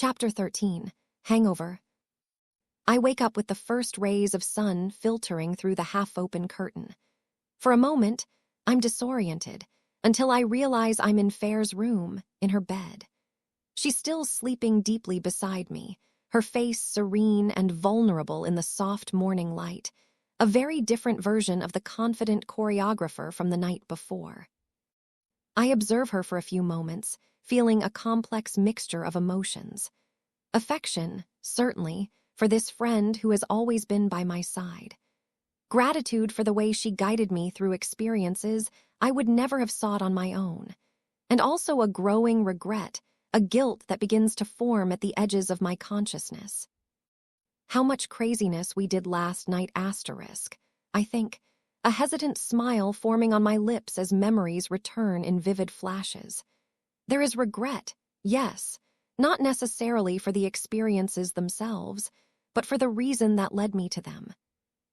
Chapter 13. Hangover. I wake up with the first rays of sun filtering through the half-open curtain. For a moment, I'm disoriented until I realize I'm in Fair's room, in her bed. She's still sleeping deeply beside me, her face serene and vulnerable in the soft morning light, a very different version of the confident choreographer from the night before. I observe her for a few moments, feeling a complex mixture of emotions. Affection, certainly, for this friend who has always been by my side. Gratitude for the way she guided me through experiences I would never have sought on my own. And also a growing regret, a guilt that begins to form at the edges of my consciousness. How much craziness we did last night, I think, a hesitant smile forming on my lips as memories return in vivid flashes. There is regret, yes, not necessarily for the experiences themselves, but for the reason that led me to them.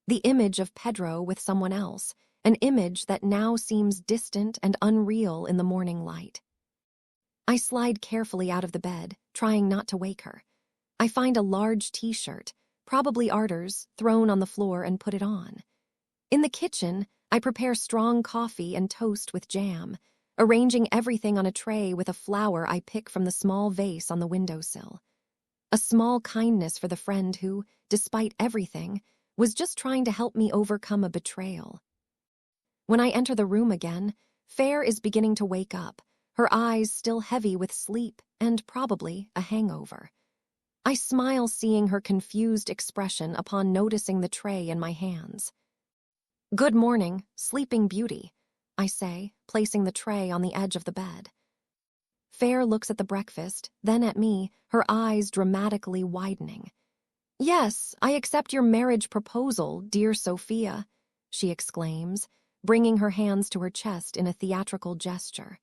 The image of Pedro with someone else, an image that now seems distant and unreal in the morning light. I slide carefully out of the bed, trying not to wake her. I find a large t-shirt, probably Arter's, thrown on the floor and put it on. In the kitchen, I prepare strong coffee and toast with jam, arranging everything on a tray with a flower I pick from the small vase on the windowsill. A small kindness for the friend who, despite everything, was just trying to help me overcome a betrayal. When I enter the room again, Fair is beginning to wake up, her eyes still heavy with sleep and probably a hangover. I smile seeing her confused expression upon noticing the tray in my hands. "Good morning, Sleeping Beauty," I say, placing the tray on the edge of the bed. Fair looks at the breakfast, then at me, her eyes dramatically widening. "Yes, I accept your marriage proposal, dear Sofia," she exclaims, bringing her hands to her chest in a theatrical gesture.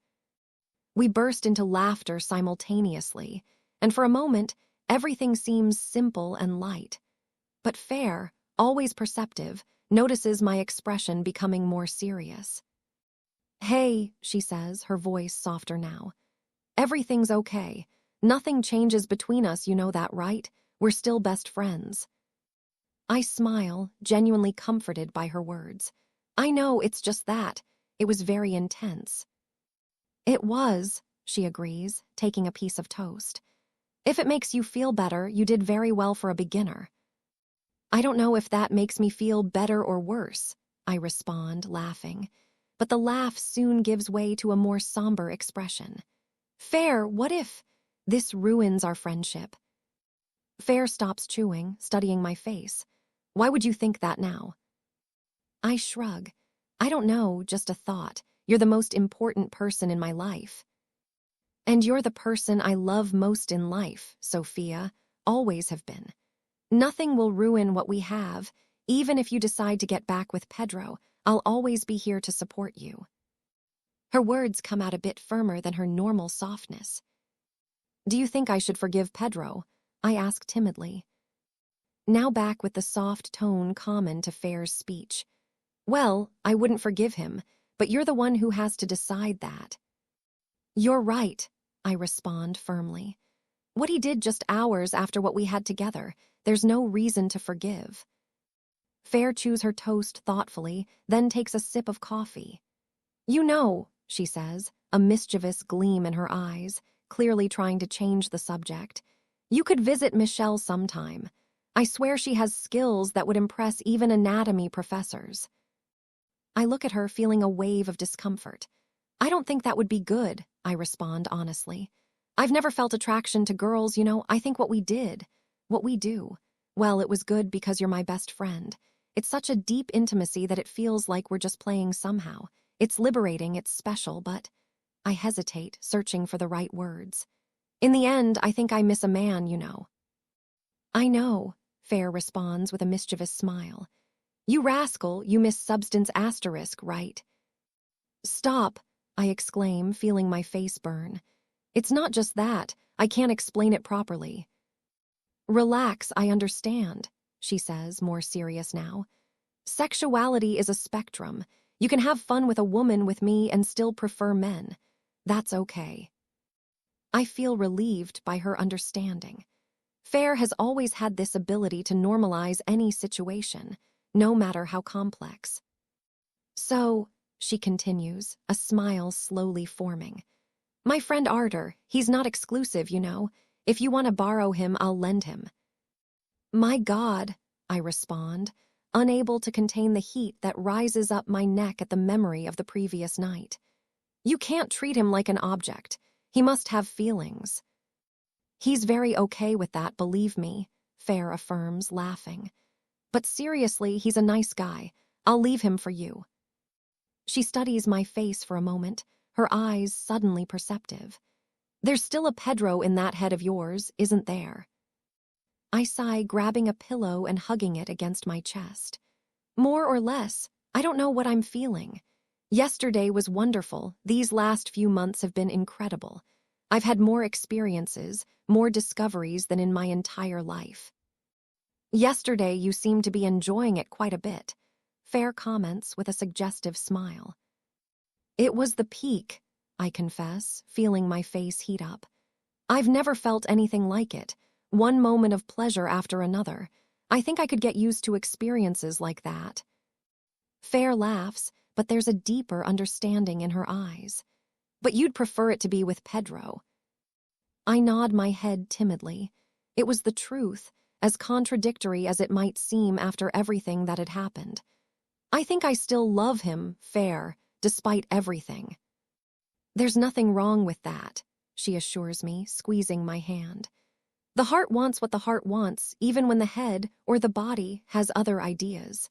We burst into laughter simultaneously, and for a moment, everything seems simple and light. But Fair, always perceptive, notices my expression becoming more serious. "Hey," she says, her voice softer now. "Everything's okay. Nothing changes between us, you know that, right? We're still best friends." I smile, genuinely comforted by her words. "I know, it's just that. It was very intense." "It was," she agrees, taking a piece of toast. "If it makes you feel better, you did very well for a beginner." "I don't know if that makes me feel better or worse," I respond, laughing. But the laugh soon gives way to a more somber expression. "Fair, what if this ruins our friendship?" Fair stops chewing, studying my face. "Why would you think that now?" I shrug. "I don't know, just a thought. You're the most important person in my life." "And you're the person I love most in life, Sofia, always have been. Nothing will ruin what we have. Even if you decide to get back with Pedro, I'll always be here to support you." Her words come out a bit firmer than her normal softness. "Do you think I should forgive Pedro?" I ask timidly. Now back with the soft tone common to Fair's speech. "Well, I wouldn't forgive him, but you're the one who has to decide that." "You're right," I respond firmly. "What he did just hours after what we had together, there's no reason to forgive." Fair chews her toast thoughtfully, then takes a sip of coffee. "You know," she says, a mischievous gleam in her eyes, clearly trying to change the subject, "you could visit Michelle sometime. I swear she has skills that would impress even anatomy professors." I look at her feeling a wave of discomfort. "I don't think that would be good," I respond honestly. "I've never felt attraction to girls, you know. I think what we do, well, it was good because you're my best friend. It's such a deep intimacy that it feels like we're just playing somehow. It's liberating, it's special, but..." I hesitate, searching for the right words. "In the end, I think I miss a man, you know." "I know," Fair responds with a mischievous smile. "You rascal, you miss substance asterisk, right?" "Stop," I exclaim, feeling my face burn. "It's not just that. I can't explain it properly." "Relax, I understand," she says, more serious now. "Sexuality is a spectrum. You can have fun with a woman with me and still prefer men. That's okay." I feel relieved by her understanding. Fair has always had this ability to normalize any situation, no matter how complex. So, she continues, a smile slowly forming. My friend Arter, he's not exclusive, you know. If you want to borrow him, I'll lend him. My God, I respond, unable to contain the heat that rises up my neck at the memory of the previous night. You can't treat him like an object. He must have feelings. He's very okay with that, believe me, Fair affirms, laughing. But seriously, he's a nice guy. I'll leave him for you. She studies my face for a moment, her eyes suddenly perceptive. There's still a Pedro in that head of yours, isn't there? I sigh, grabbing a pillow and hugging it against my chest. More or less, I don't know what I'm feeling. Yesterday was wonderful. These last few months have been incredible. I've had more experiences, more discoveries than in my entire life. Yesterday, you seemed to be enjoying it quite a bit, Fair comments with a suggestive smile. It was the peak, I confess, feeling my face heat up. I've never felt anything like it, one moment of pleasure after another. I think I could get used to experiences like that. Fair laughs, but there's a deeper understanding in her eyes. But you'd prefer it to be with Pedro. I nod my head timidly. It was the truth, as contradictory as it might seem after everything that had happened. I think I still love him, Fair, despite everything. There's nothing wrong with that, she assures me, squeezing my hand. The heart wants what the heart wants, even when the head or the body has other ideas.